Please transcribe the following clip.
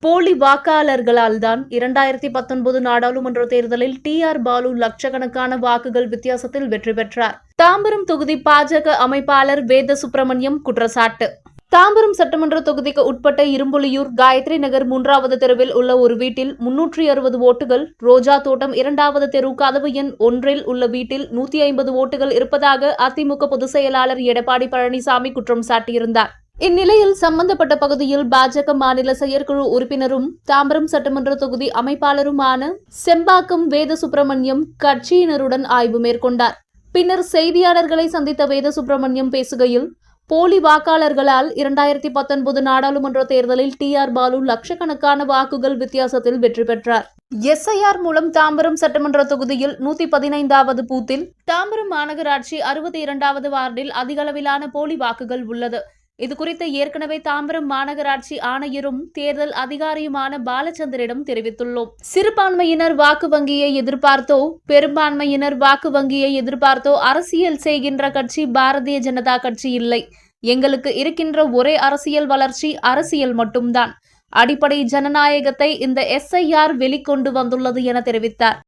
போலி வாக்காளர்களால் தான் 2019 நாடாளுமன்ற தேர்தலில் டி.ஆர். பாலு லட்சக்கணக்கான வாக்குகள் வித்தியாசத்தில் வெற்றி பெற்றார். தாம்பரம் தொகுதி பாஜக அமைப்பாளர் வேத சுப்பிரமணியம் குற்றச்சாட்டு. தாம்பரம் சட்டமன்ற தொகுதிக்கு உட்பட்ட இரும்புலியூர் காயத்ரி நகர் 3வது தெருவில் உள்ள ஒரு வீட்டில் 360 ஓட்டுகள், ரோஜா தோட்டம் 2வது தெரு கதவு எண் 1 உள்ள வீட்டில் 150 ஓட்டுகள் இருப்பதாக அதிமுக பொதுச் செயலாளர் எடப்பாடி பழனிசாமி குற்றம் சாட்டியிருந்தார். இந்நிலையில் சம்பந்தப்பட்ட பகுதியில் பாஜக மாநில செயற்குழு உறுப்பினரும் தாம்பரம் சட்டமன்ற தொகுதி அமைப்பாளருமான செம்பாக்கம் வேத சுப்பிரமணியம் கட்சியினருடன் ஆய்வு மேற்கொண்டார். பின்னர் செய்தியாளர்களை சந்தித்த வேத சுப்பிரமணியம் பேசுகையில், போலி வாக்காளர்களால் 2019 நாடாளுமன்ற தேர்தலில் டி.ஆர். பாலு லட்சக்கணக்கான வாக்குகள் வித்தியாசத்தில் வெற்றி பெற்றார். எஸ்.ஐ.ஆர். மூலம் தாம்பரம் சட்டமன்ற தொகுதியில் 115வது பூத்தில், தாம்பரம் மாநகராட்சி 62வது வார்டில் அதிகளவிலான போலி வாக்குகள் உள்ளது. இதுகுறித்து ஏற்கனவே தாம்பரம் மாநகராட்சி ஆணையரும் தேர்தல் அதிகாரியுமான பாலச்சந்தரிடம் தெரிவித்துள்ளோம். சிறுபான்மையினர் வாக்கு வங்கியை எதிர்பார்த்தோ பெரும்பான்மையினர் வாக்கு வங்கியை எதிர்பார்த்தோ அரசியல் செய்கின்ற கட்சி பாரதிய ஜனதா கட்சி இல்லை. எங்களுக்கு இருக்கின்ற ஒரே அரசியல் வளர்ச்சி அரசியல் மட்டும்தான். அடிப்படை ஜனநாயகத்தை இந்த எஸ்.ஐ.ஆர். வெளிக்கொண்டு வந்துள்ளது என தெரிவித்தார்.